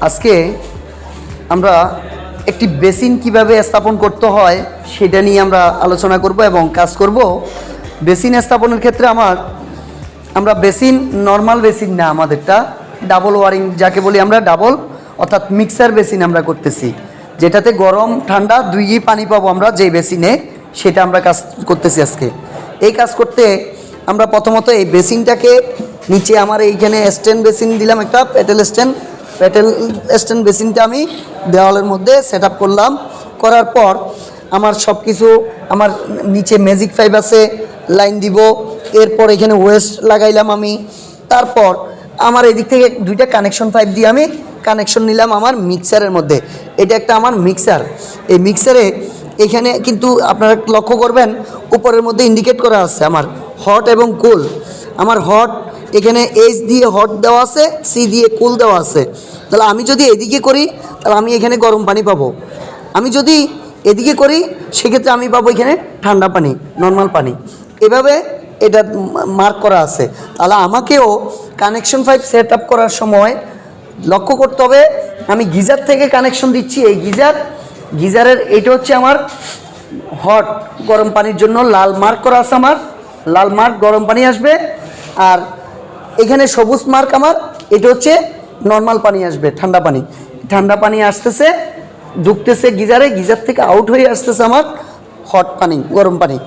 আজকে আমরা একটি বেসিন কিভাবে স্থাপন করতে হয় সেটা নিয়ে আমরা আলোচনা করব এবং কাজ করব। বেসিন স্থাপনের ক্ষেত্রে আমরা বেসিন নর্মাল বেসিন না, আমাদেরটা ডাবল ওয়ারিং যাকে বলি আমরা, ডাবল অর্থাৎ মিক্সার বেসিন আমরা করতেছি, যেটাতে গরম ঠান্ডা দুইই পানি পাবো আমরা যেই বেসিনে, সেটা আমরা কাজ করতেছি আজকে। এই কাজ করতে আমরা প্রথমত এই বেসিনটাকে নিচে আমার এইখানে স্ট্যান্ড বেসিন দিলাম, একটা প্যাটেল স্ট্যান্ড বেসিনটা আমি দেওয়ালের মধ্যে সেট আপ করলাম। করার পর আমার সব কিছু, আমার নিচে ম্যাজিক পাইপ আছে, লাইন দিব, এরপর এখানে ওয়েস্ট লাগাইলাম আমি। তারপর আমার এদিক থেকে দুইটা কানেকশন পাইপ দিয়ে আমি কানেকশন নিলাম আমার মিক্সারের মধ্যে। এটা একটা আমার মিক্সার। এই মিক্সারে এখানে কিন্তু আপনারা লক্ষ্য করবেন উপরের মধ্যে ইন্ডিকেট করা আছে আমার হট এবং কুল। আমার হট এখানে এইচ দিয়ে হট দেওয়া আছে, সি দিয়ে কুল দেওয়া আছে। তাহলে আমি যদি এদিকে করি তাহলে আমি এখানে গরম পানি পাবো, আমি যদি এদিকে করি সেক্ষেত্রে আমি পাবো এখানে ঠান্ডা পানি, নর্মাল পানি। এভাবে এটা মার্ক করা আছে। তাহলে আমাকেও কানেকশন পাইপ সেট আপ করার সময় লক্ষ্য করতে হবে আমি গিজার থেকে কানেকশন দিচ্ছি। এই গিজারের এটা হচ্ছে আমার হট, গরম পানির জন্য লাল মার্ক করা আছে, আমার লাল মার্ক গরম পানি আসবে। আর এখানে সবুজ মার্ক আমার, এটা হচ্ছে নর্মাল পানি আসবে, ঠান্ডা পানি। ঠান্ডা পানি আসতেছে, ঢুকতেছে গিজারে, গিজার থেকে আউট হয়ে আসতেছে আমার হট পানি, গরম পানি।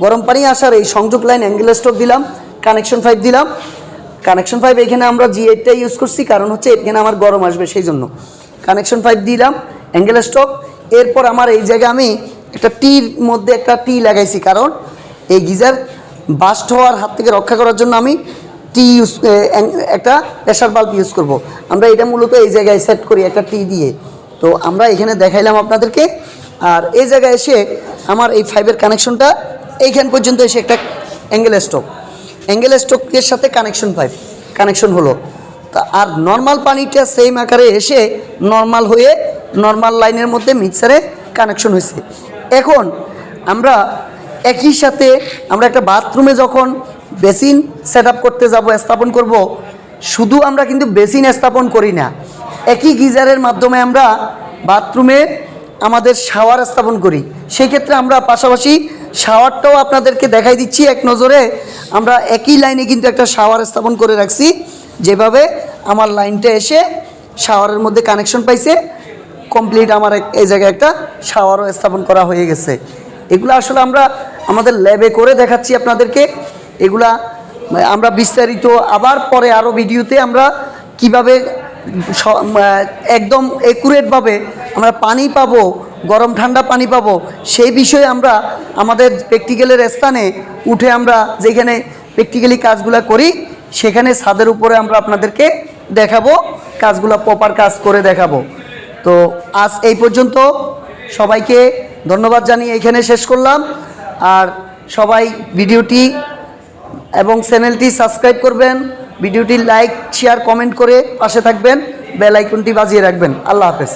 গরম পানি আসার এই সংযোগ লাইন অ্যাঙ্গেল স্টক দিলাম, কানেকশন পাইপ দিলাম। কানেকশন পাইপ এখানে আমরা G8টা ইউজ করছি, কারণ হচ্ছে এখানে আমার গরম আসবে সেই জন্য কানেকশন পাইপ দিলাম, অ্যাঙ্গেল স্টক। এরপর আমার এই জায়গায় আমি একটা টির মধ্যে একটা টি লাগাইছি, কারণ এই গিজার বাস্ট হওয়ার হাত থেকে রক্ষা করার জন্য আমি একটা প্রেশার বাল্ব ইউজ করব। আমরা এটা মূলত এই জায়গায় সেট করি একটা টি দিয়ে। তো আমরা এখানে দেখাইলাম আপনাদেরকে। আর এই জায়গায় এসে আমার এই ফাইবের কানেকশনটা এইখান পর্যন্ত এসে একটা অ্যাঙ্গেল স্টকের সাথে কানেকশন হলো। তা আর নর্মাল পানিটা সেম আকারে এসে নর্মাল হয়ে নর্মাল লাইনের মধ্যে মিক্সারে কানেকশন হয়েছে। এখন আমরা একই সাথে আমরা একটা বাথরুমে যখন বেসিন সেট আপ করতে যাব, স্থাপন করব, শুধু আমরা কিন্তু বেসিন স্থাপন করি না, একই গিজারের মাধ্যমে আমরা বাথরুমে আমাদের শাওয়ার স্থাপন করি। সেই ক্ষেত্রে আমরা পাশাপাশি শাওয়ারটাও আপনাদেরকে দেখাই দিচ্ছি এক নজরে। আমরা একই লাইনে কিন্তু একটা শাওয়ার স্থাপন করে রাখছি, যেভাবে আমার লাইনটা এসে শাওয়ারের মধ্যে কানেকশন পাইছে, কমপ্লিট আমার এই জায়গায় একটা শাওয়ারও স্থাপন করা হয়ে গেছে। এগুলো আসলে আমরা আমাদের ল্যাবে করে দেখাচ্ছি আপনাদেরকে। এগুলা আমরা বিস্তারিত আবার পরে আরও ভিডিওতে আমরা কিভাবে একদম একুরেটভাবে আমরা পানি পাবো, গরম ঠান্ডা পানি পাবো, সেই বিষয়ে আমরা আমাদের প্র্যাকটিক্যালের স্থানে উঠে আমরা যেখানে প্র্যাকটিক্যালি কাজগুলো করি সেখানে ছাদের উপরে আমরা আপনাদেরকে দেখাবো, কাজগুলো প্রপার কাজ করে দেখাবো। তো আজ এই পর্যন্ত, সবাইকে ধন্যবাদ জানিয়ে এখানে শেষ করলাম। আর সবাই ভিডিওটি এবং চ্যানেলটি সাবস্ক্রাইব করবেন, ভিডিওটি লাইক শেয়ার কমেন্ট করে পাশে থাকবেন, বেল আইকনটি বাজিয়ে রাখবেন। আল্লাহ হাফেজ।